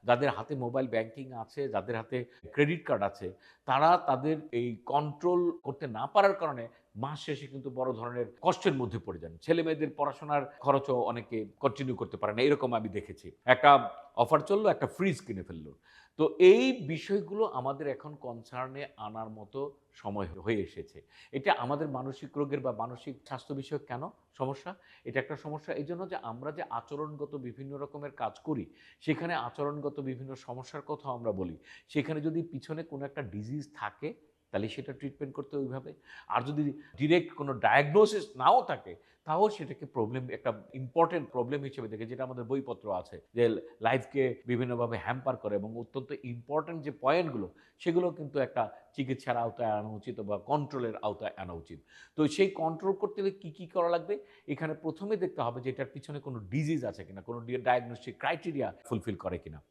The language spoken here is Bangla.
যাদের হাতে মোবাইল ব্যাংকিং আছে, যাদের হাতে ক্রেডিট কার্ড আছে, তারা তাদের এই কন্ট্রোল করতে না পারার কারণে মাস শেষে কিন্তু বড় ধরনের কষ্টের মধ্যে পড়ে যান। ছেলেমেয়েদের পড়াশোনার খরচও অনেকে কন্টিনিউ করতে পারে না। এরকম আমি দেখেছি। একটা অফার চলল, একটা ফ্রিজ কিনে ফেলল। তো এই বিষয়গুলো আমাদের এখন কনসার্ন এ আনার মতো সময় হয়ে এসেছে। এটা আমাদের মানসিক রোগের বা মানসিক স্বাস্থ্য বিষয়ক কেন সমস্যা? এটা একটা সমস্যা এইজন্য যে আমরা যে আচরণগত বিভিন্ন রকমের কাজ করি, সেখানে আচরণগত বিভিন্ন সমস্যার কথাও আমরা বলি। সেখানে যদি পিছনে কোনো একটা ডিজিজ থাকে, তাহলে সেটা ট্রিটমেন্ট করতে ওইভাবে। আর যদি ডিরেক্ট কোনো ডায়াগনোসিস নাও থাকে, তাও সেটাকে প্রবলেম একটা ইম্পোর্টেন্ট প্রবলেম হিসেবে দেখে, যেটা আমাদের বইপত্র আছে। যে লাইফকে বিভিন্নভাবে হ্যাম্পার করে এবং অত্যন্ত ইম্পোর্টেন্ট যে পয়েন্টগুলো, সেগুলো কিন্তু একটা চিকিৎসার আওতায় আনা উচিত বা কন্ট্রোলের আওতায় আনা উচিত। তো সেই কন্ট্রোল করতে হলে কি করা লাগবে? এখানে ১ম এ দেখতে হবে যে এটার পিছনে কোনো ডিজিজ আছে কিনা, কোনো ডায়াগনস্টিক ক্রাইটেরিয়া ফুলফিল করে কিনা।